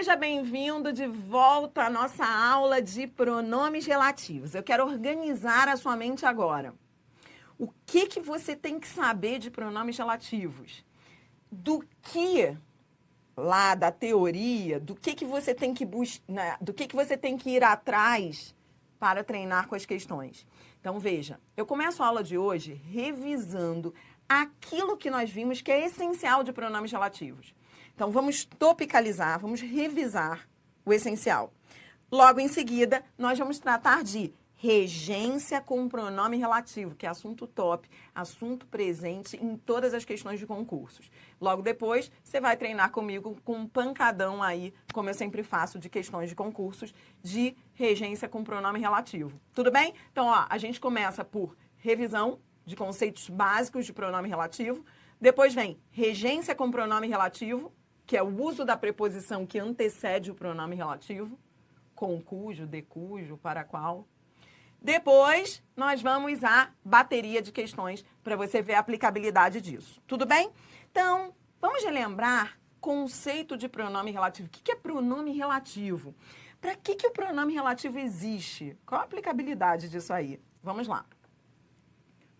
Seja bem-vindo de volta à nossa aula de pronomes relativos. Eu quero organizar a sua mente agora. O que você tem que saber de pronomes relativos? Do que lá da teoria, do que você tem que buscar, do que você tem que ir atrás para treinar com as questões. Então veja, eu começo a aula de hoje revisando aquilo que nós vimos que é essencial de pronomes relativos. Então vamos topicalizar, vamos revisar o essencial. Logo em seguida, nós vamos tratar de regência com pronome relativo, que é assunto top, assunto presente em todas as questões de concursos. Logo depois, você vai treinar comigo com um pancadão aí, como eu sempre faço, de questões de concursos, de regência com pronome relativo. Tudo bem? Então, ó, a gente começa por revisão de conceitos básicos de pronome relativo. Depois vem regência com pronome relativo, que é o uso da preposição que antecede o pronome relativo, com cujo, de cujo, para qual. Depois, nós vamos à bateria de questões para você ver a aplicabilidade disso. Tudo bem? Então, vamos relembrar conceito de pronome relativo. O que é pronome relativo? Para que o pronome relativo existe? Qual a aplicabilidade disso aí? Vamos lá.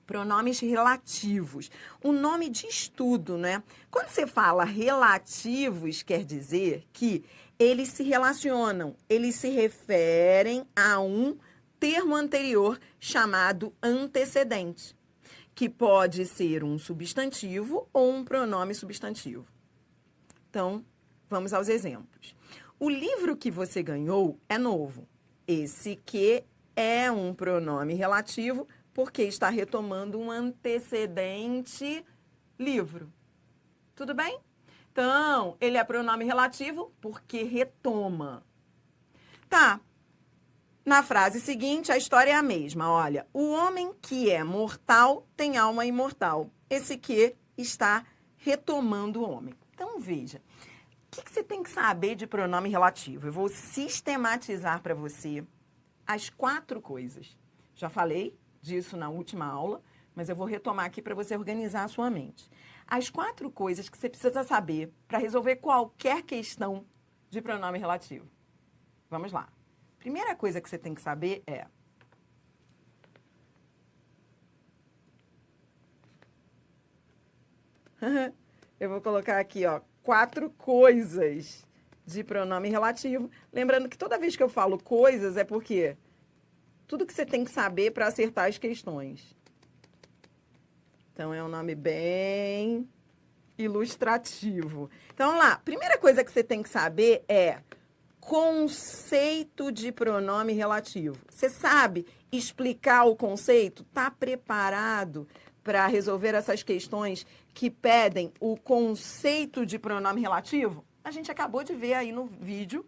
Pronomes relativos. Um nome de estudo, né? Quando você fala relativos, quer dizer que eles se relacionam, eles se referem a um termo anterior chamado antecedente, que pode ser um substantivo ou um pronome substantivo. Então, vamos aos exemplos. O livro que você ganhou é novo. Esse que é um pronome relativo porque está retomando um antecedente livro. Tudo bem? Então, ele é pronome relativo porque retoma. Tá. Na frase seguinte, a história é a mesma. Olha, o homem que é mortal tem alma imortal. Esse que está retomando o homem. Então, veja, o que você tem que saber de pronome relativo? Eu vou sistematizar para você as 4 coisas. Já falei disso na última aula, mas eu vou retomar aqui para você organizar a sua mente. As 4 coisas que você precisa saber para resolver qualquer questão de pronome relativo. Vamos lá. Primeira coisa que você tem que saber é... Eu vou colocar aqui, ó, 4 coisas de pronome relativo. Lembrando que toda vez que eu falo coisas é porque tudo que você tem que saber para acertar as questões. Então, é um nome bem ilustrativo. Então, vamos lá. Primeira coisa que você tem que saber é conceito de pronome relativo. Você sabe explicar o conceito? Está preparado para resolver essas questões que pedem o conceito de pronome relativo? A gente acabou de ver aí no vídeo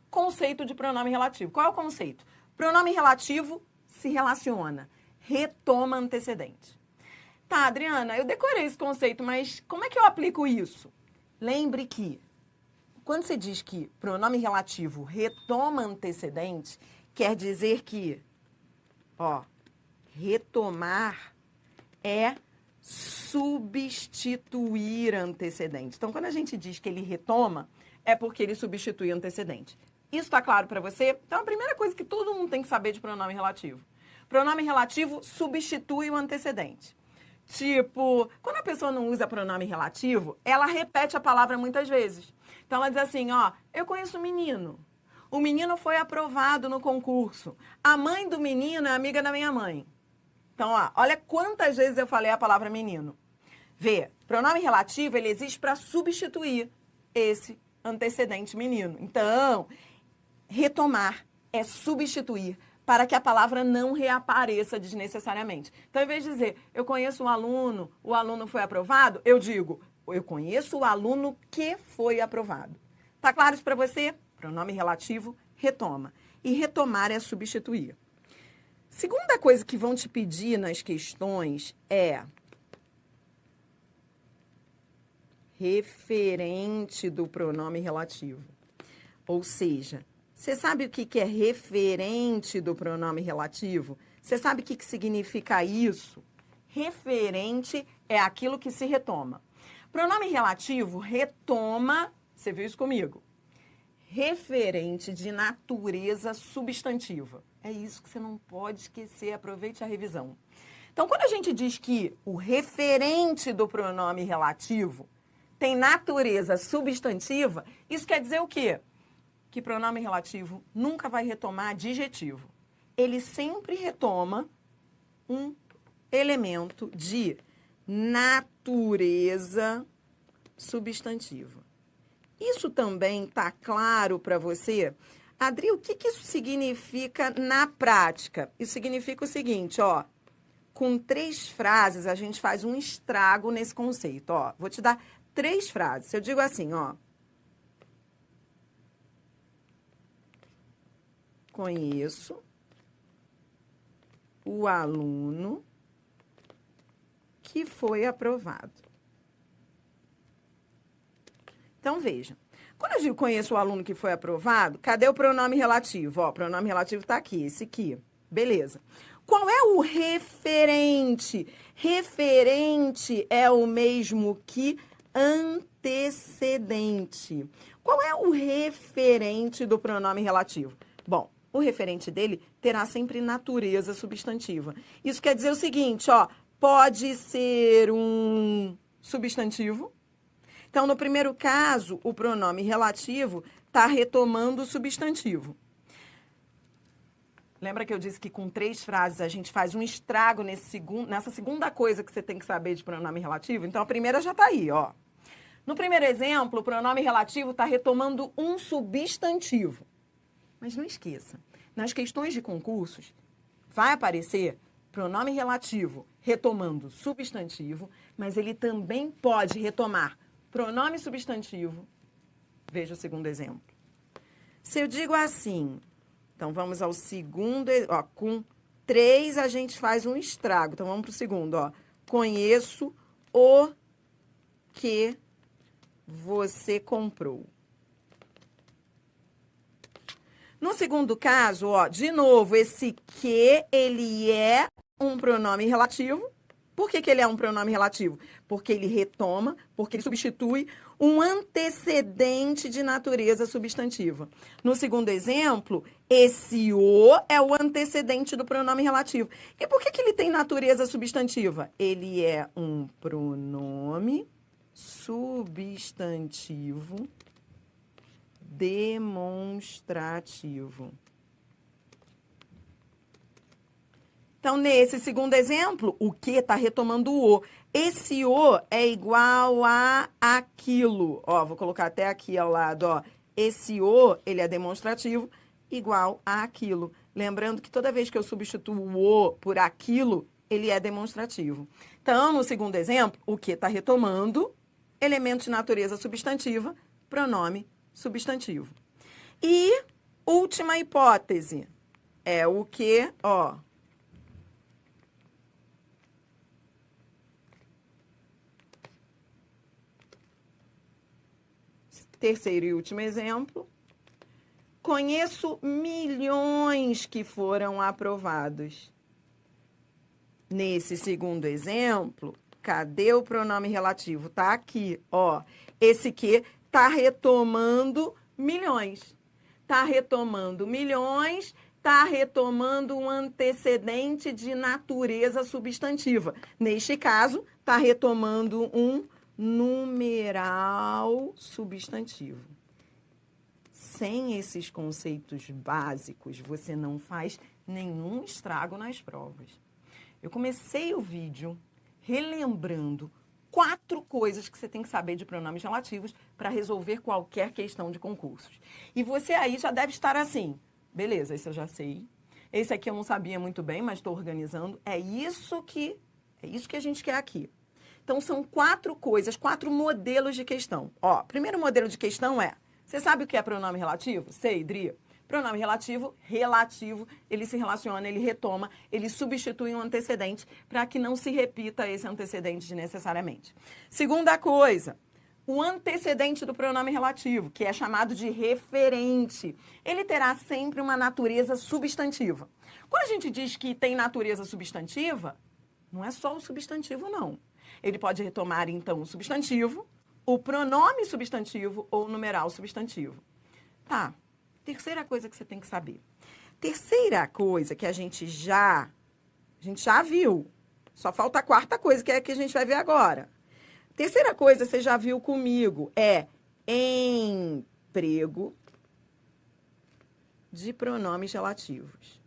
conceito de pronome relativo. Qual é o conceito? Pronome relativo se relaciona, retoma antecedente. Tá, Adriana, eu decorei esse conceito, mas como é que eu aplico isso? Lembre que quando você diz que pronome relativo retoma antecedente, quer dizer que, ó, retomar é substituir antecedente. Então, quando a gente diz que ele retoma, é porque ele substitui antecedente. Isso está claro para você? Então, a primeira coisa que todo mundo tem que saber de pronome relativo. Pronome relativo substitui o antecedente. Tipo, quando a pessoa não usa pronome relativo, ela repete a palavra muitas vezes. Então, ela diz assim, ó, eu conheço um menino. O menino foi aprovado no concurso. A mãe do menino é amiga da minha mãe. Então, ó, olha quantas vezes eu falei a palavra menino. Vê, pronome relativo, ele existe para substituir esse antecedente menino. Então, retomar é substituir para que a palavra não reapareça desnecessariamente. Então, ao invés de dizer, eu conheço um aluno, o aluno foi aprovado, eu digo, eu conheço o aluno que foi aprovado. Tá claro isso para você? Pronome relativo, retoma. E retomar é substituir. Segunda coisa que vão te pedir nas questões é referente do pronome relativo. Ou seja, você sabe o que é referente do pronome relativo? Você sabe o que significa isso? Referente é aquilo que se retoma. Pronome relativo retoma, você viu isso comigo? referente de natureza substantiva. É isso que você não pode esquecer, aproveite a revisão. Então, quando a gente diz que o referente do pronome relativo tem natureza substantiva, isso quer dizer o quê? Que pronome relativo nunca vai retomar adjetivo. Ele sempre retoma um elemento de natureza substantiva. Isso também está claro para você? Adri, o que isso significa na prática? Isso significa o seguinte, ó. Com 3 frases, a gente faz um estrago nesse conceito, ó. Vou te dar 3 frases. Eu digo assim, ó. Conheço o aluno que foi aprovado. Então, veja. Quando eu digo conheço o aluno que foi aprovado, cadê o pronome relativo? Ó, o pronome relativo está aqui, esse aqui. Beleza. Qual é o referente? Referente é o mesmo que antecedente. Qual é o referente do pronome relativo? Bom, o referente dele terá sempre natureza substantiva. Isso quer dizer o seguinte, ó, pode ser um substantivo. Então, no primeiro caso, o pronome relativo está retomando o substantivo. Lembra que eu disse que com 3 frases a gente faz um estrago nessa segunda coisa que você tem que saber de pronome relativo? Então, a primeira já está aí, ó. No primeiro exemplo, o pronome relativo está retomando um substantivo. Mas não esqueça, nas questões de concursos, vai aparecer pronome relativo retomando substantivo, mas ele também pode retomar pronome substantivo. Veja o segundo exemplo. Se eu digo assim, então vamos ao segundo, ó, com 3 a gente faz um estrago. Então vamos para o segundo, ó. Conheço o que você comprou. No segundo caso, ó, de novo, esse que, ele é um pronome relativo. Por que ele é um pronome relativo? Porque ele retoma, porque ele substitui um antecedente de natureza substantiva. No segundo exemplo, esse o é o antecedente do pronome relativo. E por que ele tem natureza substantiva? Ele é um pronome substantivo demonstrativo. Então, nesse segundo exemplo, o que está retomando o o. Esse o é igual a aquilo. Ó, vou colocar até aqui ao lado, ó. Esse o, ele é demonstrativo, igual a aquilo. Lembrando que toda vez que eu substituo o o por aquilo, ele é demonstrativo. Então, no segundo exemplo, o que está retomando, elemento de natureza substantiva, pronome substantivo. E última hipótese é o que, ó. Terceiro e último exemplo. Conheço milhões que foram aprovados. Nesse segundo exemplo, cadê o pronome relativo? Tá aqui, ó. Esse que tá retomando milhões. Tá retomando milhões, tá retomando um antecedente de natureza substantiva. Neste caso, tá retomando um numeral substantivo. Sem esses conceitos básicos, você não faz nenhum estrago nas provas. Eu comecei o vídeo relembrando 4 coisas que você tem que saber de pronomes relativos para resolver qualquer questão de concursos. E você aí já deve estar assim, beleza, esse eu já sei. Esse aqui eu não sabia muito bem, mas estou organizando. É isso que a gente quer aqui. Então, são 4 coisas, 4 modelos de questão. Ó, primeiro modelo de questão é, você sabe o que é pronome relativo? Sei, Dri. Pronome relativo, ele se relaciona, ele retoma, ele substitui um antecedente para que não se repita esse antecedente desnecessariamente. Segunda coisa, o antecedente do pronome relativo, que é chamado de referente, ele terá sempre uma natureza substantiva. Quando a gente diz que tem natureza substantiva, não é só o substantivo, não. Ele pode retomar, então, o substantivo, o pronome substantivo ou o numeral substantivo. Tá. Terceira coisa que você tem que saber. Terceira coisa que a gente já viu. Só falta a quarta coisa, que é a que a gente vai ver agora. Terceira coisa, você já viu comigo, é emprego de pronomes relativos.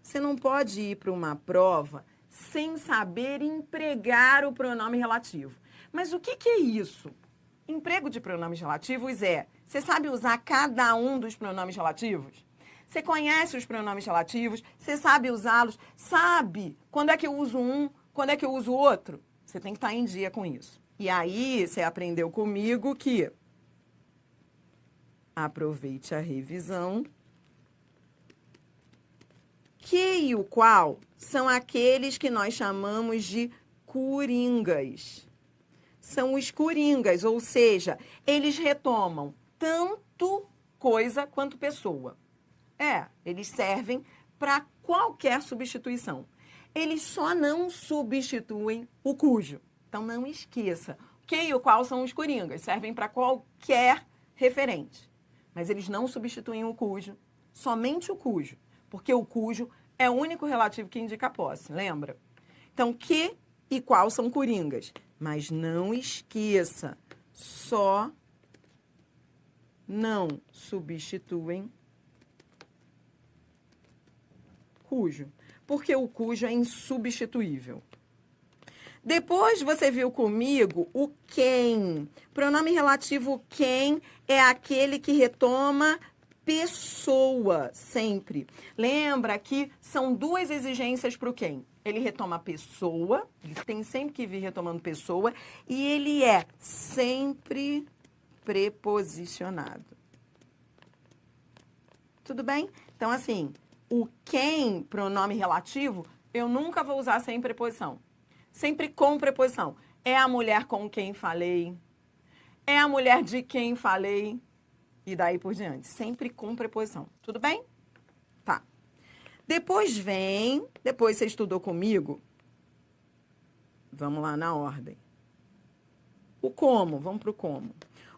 Você não pode ir para uma prova sem saber empregar o pronome relativo. Mas o que é isso? Emprego de pronomes relativos é, você sabe usar cada um dos pronomes relativos? Você conhece os pronomes relativos? Você sabe usá-los? Sabe quando é que eu uso um, quando é que eu uso o outro? Você tem que estar em dia com isso. E aí, você aprendeu comigo que aproveite a revisão. Que e o qual são aqueles que nós chamamos de coringas. São os coringas, ou seja, eles retomam tanto coisa quanto pessoa. Eles servem para qualquer substituição. Eles só não substituem o cujo. Então, não esqueça. Que e o qual são os coringas. Servem para qualquer referente. Mas eles não substituem o cujo, somente o cujo. Porque o cujo é o único relativo que indica a posse, lembra? Então, que e qual são coringas. Mas não esqueça, só não substituem cujo, porque o cujo é insubstituível. Depois você viu comigo o quem. Pronome relativo quem é aquele que retoma pessoa, sempre. Lembra que são duas exigências para o quem. Ele retoma pessoa, ele tem sempre que vir retomando pessoa, e ele é sempre preposicionado. Tudo bem? Então, assim, o quem, pronome relativo, eu nunca vou usar sem preposição. Sempre com preposição. É a mulher com quem falei. É a mulher de quem falei. E daí por diante. Sempre com preposição. Tudo bem? Tá. Depois você estudou comigo. Vamos lá na ordem. O como, vamos para o como.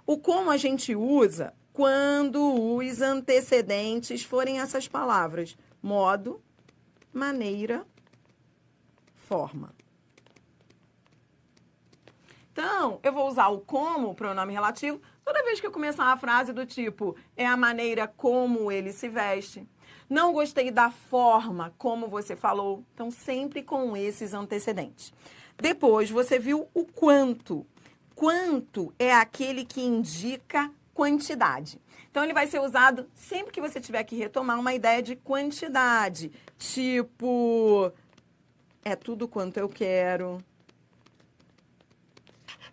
O como a gente usa quando os antecedentes forem essas palavras. Modo, maneira, forma. Então, eu vou usar o como, pronome relativo, toda vez que eu começar uma frase do tipo, é a maneira como ele se veste. Não gostei da forma como você falou. Então, sempre com esses antecedentes. Depois, você viu o quanto. Quanto é aquele que indica quantidade. Então, ele vai ser usado sempre que você tiver que retomar uma ideia de quantidade. Tipo, é tudo quanto eu quero.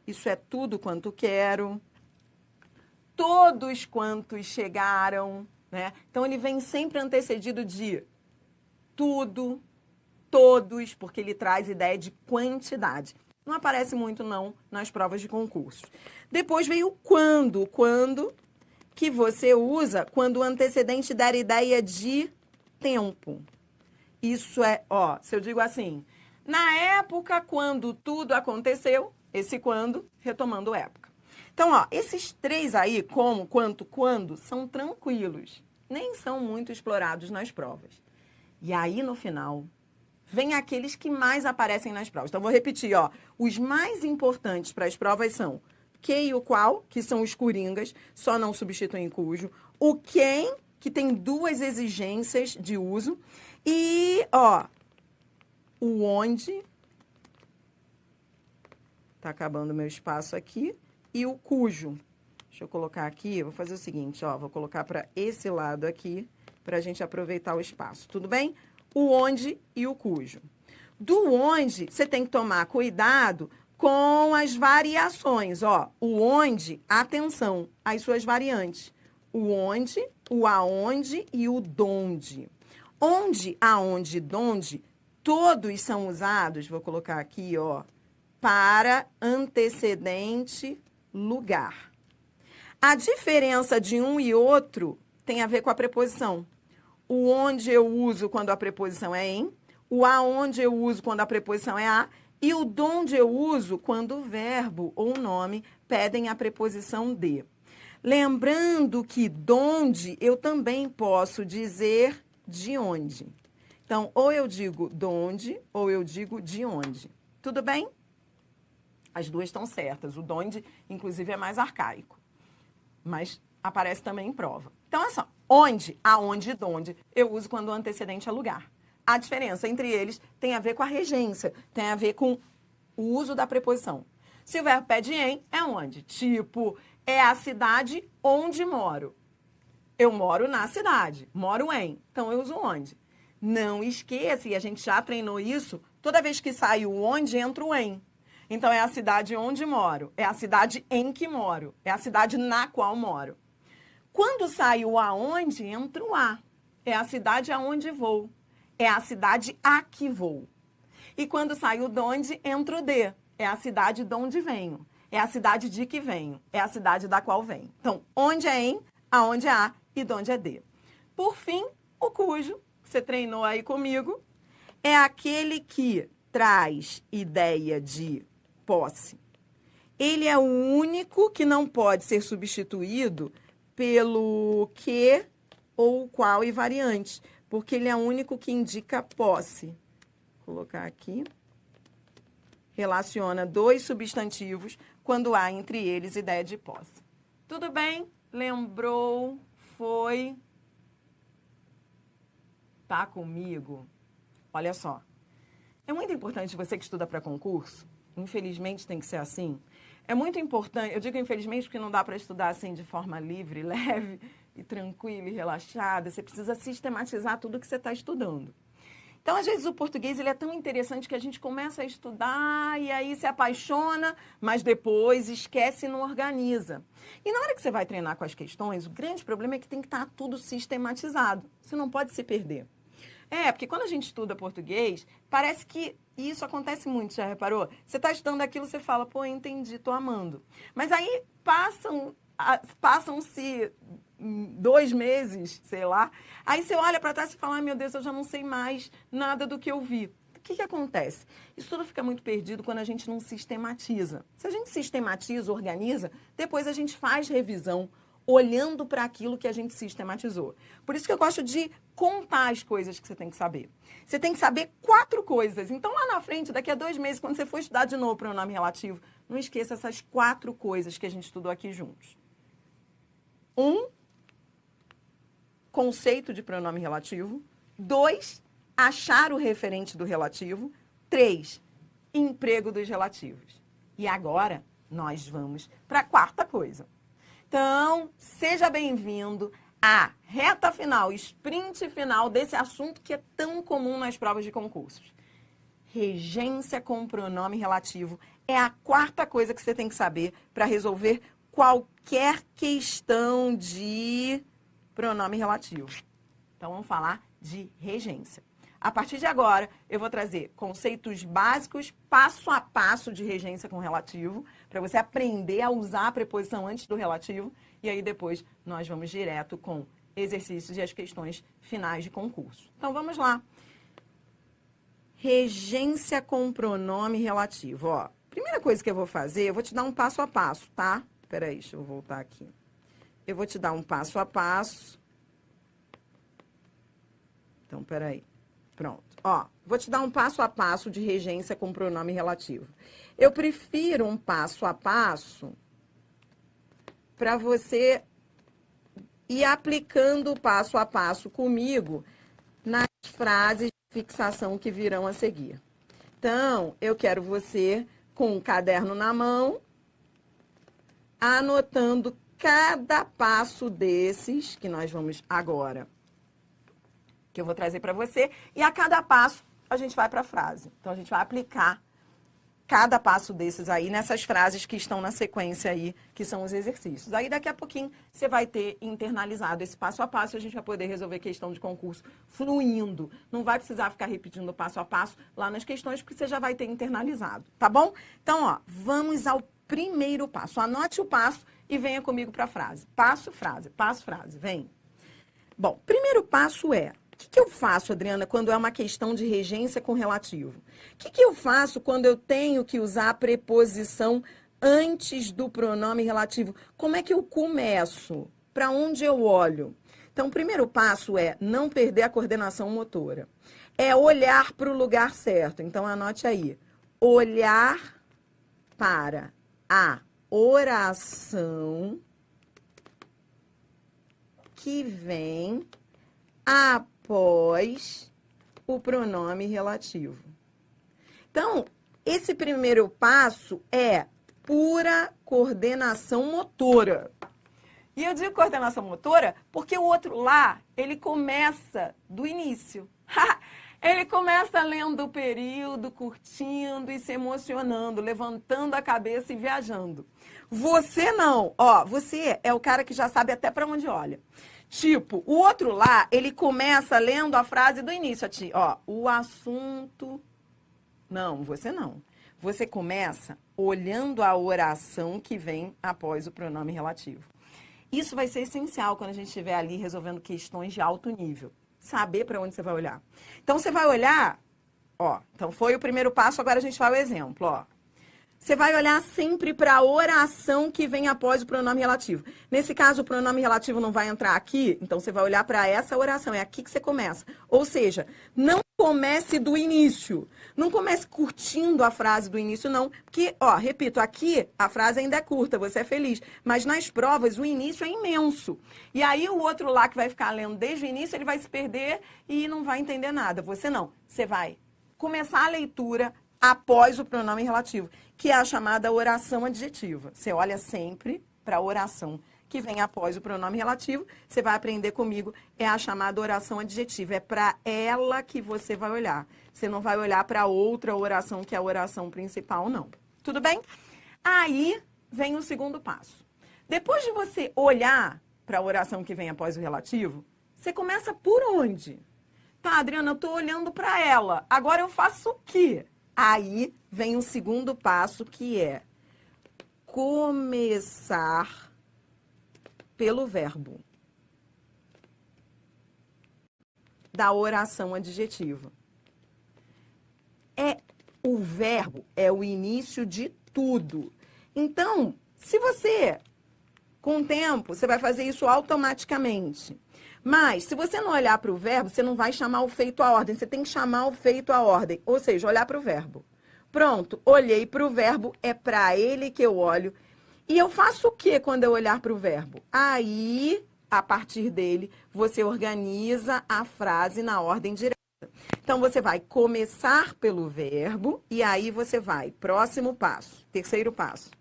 Isso é tudo quanto quero. Todos quantos chegaram, né? Então, ele vem sempre antecedido de tudo, todos, porque ele traz ideia de quantidade. Não aparece muito, não, nas provas de concurso. Depois veio o quando. Quando que você usa quando o antecedente der ideia de tempo. Isso é, se eu digo assim, na época quando tudo aconteceu, esse quando, retomando época. Então, esses três aí, como, quanto, quando, são tranquilos. Nem são muito explorados nas provas. E aí, no final, vem aqueles que mais aparecem nas provas. Então, vou repetir, os mais importantes para as provas são que e o qual, que são os coringas, só não substituem cujo. O quem, que tem duas exigências de uso. E, o onde. Tá acabando o meu espaço aqui. E o cujo. Deixa eu colocar aqui, vou fazer o seguinte, vou colocar para esse lado aqui, para a gente aproveitar o espaço. Tudo bem? O onde e o cujo. Do onde, você tem que tomar cuidado com as variações. O onde, atenção, as suas variantes. O onde, o aonde e o donde. Onde, aonde e donde, todos são usados, vou colocar aqui, para antecedente lugar. A diferença de um e outro tem a ver com a preposição. O onde eu uso quando a preposição é em, o aonde eu uso quando a preposição é a, e o donde eu uso quando o verbo ou o nome pedem a preposição de. Lembrando que donde eu também posso dizer de onde. Então, ou eu digo donde, ou eu digo de onde. Tudo bem? As duas estão certas. O donde, inclusive, é mais arcaico. Mas aparece também em prova. Então, é só. Onde, aonde e donde eu uso quando o antecedente é lugar. A diferença entre eles tem a ver com a regência, tem a ver com o uso da preposição. Se o verbo pede em, é onde? Tipo, é a cidade onde moro. Eu moro na cidade, moro em. Então, eu uso onde. Não esqueça, e a gente já treinou isso, toda vez que sai o onde, entra o em. Então, é a cidade onde moro, é a cidade em que moro, é a cidade na qual moro. Quando sai o aonde, entra o a. É a cidade aonde vou, é a cidade a que vou. E quando sai o donde, entra o de. É a cidade de onde venho. É a cidade de que venho. É a cidade da qual venho. Então, onde é em, aonde é a e de onde é de. Por fim, o cujo, que você treinou aí comigo, é aquele que traz ideia de posse. Ele é o único que não pode ser substituído pelo que ou qual e variante, porque ele é o único que indica posse. Vou colocar aqui. Relaciona dois substantivos quando há entre eles ideia de posse. Tudo bem? Lembrou? Foi? Tá comigo? Olha só. É muito importante você que estuda para concurso, infelizmente tem que ser assim. É muito importante, eu digo infelizmente porque não dá para estudar assim de forma livre, leve e tranquila e relaxada. Você precisa sistematizar tudo que você está estudando. Então, às vezes, o português ele é tão interessante que a gente começa a estudar e aí se apaixona, mas depois esquece e não organiza. E na hora que você vai treinar com as questões, o grande problema é que tem que estar tudo sistematizado. Você não pode se perder. Porque quando a gente estuda português, parece que e isso acontece muito, já reparou? Você está estudando aquilo, você fala, pô, entendi, tô amando. Mas aí passam-se 2 meses, sei lá. Aí você olha para trás e fala, ai meu Deus, eu já não sei mais nada do que eu vi. O que acontece? Isso tudo fica muito perdido quando a gente não sistematiza. Se a gente sistematiza, organiza, depois a gente faz revisão olhando para aquilo que a gente sistematizou. Por isso que eu gosto de contar as coisas que você tem que saber. Você tem que saber 4 coisas. Então, lá na frente, daqui a 2 meses, quando você for estudar de novo o pronome relativo, não esqueça essas 4 coisas que a gente estudou aqui juntos. 1, conceito de pronome relativo. 2, achar o referente do relativo. 3, emprego dos relativos. E agora, nós vamos para a 4ª coisa. Então, seja bem-vindo à reta final, sprint final desse assunto que é tão comum nas provas de concursos. Regência com pronome relativo é a 4ª coisa que você tem que saber para resolver qualquer questão de pronome relativo. Então, vamos falar de regência. A partir de agora, eu vou trazer conceitos básicos, passo a passo de regência com relativo, para você aprender a usar a preposição antes do relativo, e aí depois nós vamos direto com exercícios e as questões finais de concurso. Então, vamos lá. Regência com pronome relativo. Ó, primeira coisa que eu vou fazer, eu vou te dar um passo a passo, tá? Peraí, deixa eu voltar aqui. Eu vou te dar um passo a passo. Então, peraí. Pronto. Ó, vou te dar um passo a passo de regência com pronome relativo. Eu prefiro um passo a passo para você ir aplicando o passo a passo comigo nas frases de fixação que virão a seguir. Então, eu quero você com um caderno na mão, anotando cada passo desses que nós vamos agora que eu vou trazer para você, e a cada passo a gente vai para a frase. Então, a gente vai aplicar cada passo desses aí nessas frases que estão na sequência aí, que são os exercícios. Aí, daqui a pouquinho, você vai ter internalizado esse passo a passo e a gente vai poder resolver questão de concurso fluindo. Não vai precisar ficar repetindo passo a passo lá nas questões, porque você já vai ter internalizado, tá bom? Então, ó, vamos ao primeiro passo. Anote o passo e venha comigo para a frase. Passo, frase, vem. Bom, primeiro passo é... O que eu faço, Adriana, quando é uma questão de regência com relativo? O que eu faço quando eu tenho que usar a preposição antes do pronome relativo. Como é que eu começo? Para onde eu olho? Então, o primeiro passo é não perder a coordenação motora. É olhar para o lugar certo. Então, anote aí. Olhar para a oração que vem após o pronome relativo. Então, esse primeiro passo é pura coordenação motora. E eu digo coordenação motora porque o outro lá, ele começa do início. Ele começa lendo o período, curtindo e se emocionando, levantando a cabeça e viajando. Você não, ó, você é o cara que já sabe até para onde olha. Tipo, o outro lá, ele começa lendo a frase do início, ó, o assunto... Não, você não. Você começa olhando a oração que vem após o pronome relativo. Isso vai ser essencial quando a gente estiver ali resolvendo questões de alto nível. Saber para onde você vai olhar. Então, você vai olhar, ó, então foi o primeiro passo, agora a gente vai ao exemplo, ó. Você vai olhar sempre para a oração que vem após o pronome relativo. Nesse caso, o pronome relativo não vai entrar aqui, então você vai olhar para essa oração, é aqui que você começa. Ou seja, não comece do início. Não comece curtindo a frase do início, não. Porque, ó, repito, aqui a frase ainda é curta, você é feliz. Mas nas provas o início é imenso. E aí o outro lá que vai ficar lendo desde o início, ele vai se perder e não vai entender nada. Você não. Você vai começar a leitura após o pronome relativo, que é a chamada oração adjetiva. Você olha sempre para a oração que vem após o pronome relativo, você vai aprender comigo, é a chamada oração adjetiva. É para ela que você vai olhar. Você não vai olhar para outra oração, que é a oração principal, não. Tudo bem? Aí vem o segundo passo. Depois de você olhar para a oração que vem após o relativo, você começa por onde? Tá, Adriana, eu estou olhando para ela. Agora eu faço o quê? Aí vem o segundo passo, que é começar pelo verbo da oração adjetiva. O verbo é o início de tudo. Então, se você, com o tempo, você vai fazer isso automaticamente. Mas, se você não olhar para o verbo, você não vai chamar o feito à ordem. Você tem que chamar o feito à ordem. Ou seja, olhar para o verbo. Pronto, olhei para o verbo, é para ele que eu olho. E eu faço o que quando eu olhar para o verbo? Aí, a partir dele, você organiza a frase na ordem direta. Então, você vai começar pelo verbo e aí você vai. Próximo passo, terceiro passo.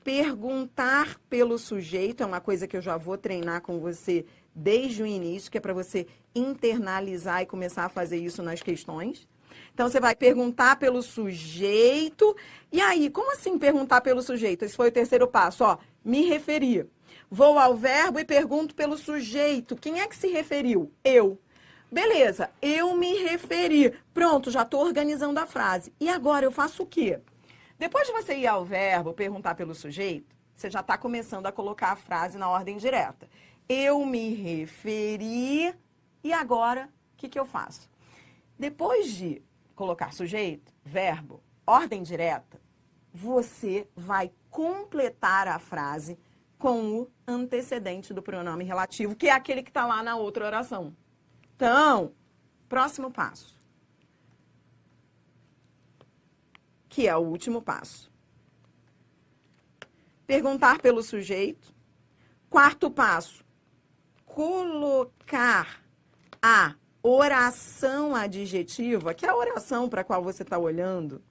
Perguntar pelo sujeito é uma coisa que eu já vou treinar com você desde o início, que é para você internalizar e começar a fazer isso nas questões. Então, você vai perguntar pelo sujeito. E aí, como assim perguntar pelo sujeito? Esse foi o terceiro passo, ó. Me referir. Vou ao verbo e pergunto pelo sujeito. Quem é que se referiu? Eu. Beleza, eu me referi. Pronto, já estou organizando a frase. E agora eu faço o quê? Depois de você ir ao verbo, perguntar pelo sujeito, você já está começando a colocar a frase na ordem direta. Eu me referi, e agora, o que eu faço? Depois de colocar sujeito, verbo, ordem direta, você vai completar a frase com o antecedente do pronome relativo, que é aquele que está lá na outra oração. Então, próximo passo. Que é o último passo. Perguntar pelo sujeito. Quarto passo, colocar a oração adjetiva, que é a oração para a qual você está olhando,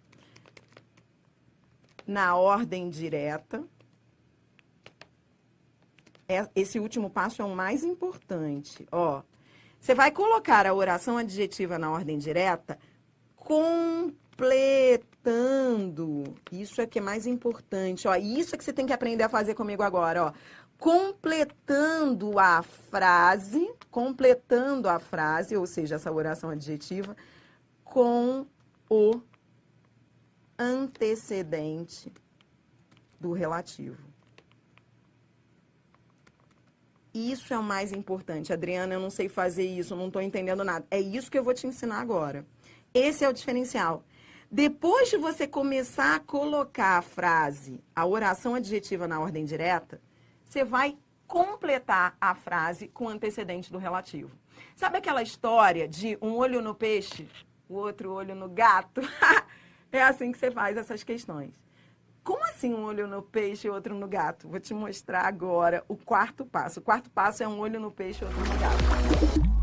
na ordem direta. Esse último passo é o mais importante. Ó, você vai colocar a oração adjetiva na ordem direta completando. Isso é que é mais importante, ó. Isso é que você tem que aprender a fazer comigo agora, ó. Completando a frase, ou seja, essa oração adjetiva, com o antecedente do relativo. Isso é o mais importante. Adriana, eu não sei fazer isso, não estou entendendo nada. É isso que eu vou te ensinar agora. Esse é o diferencial. Depois de você começar a colocar a frase, a oração adjetiva na ordem direta, você vai completar a frase com o antecedente do relativo. Sabe aquela história de um olho no peixe, o outro olho no gato? É assim que você faz essas questões. Como assim um olho no peixe e outro no gato? Vou te mostrar agora o quarto passo. O quarto passo é um olho no peixe e outro no gato.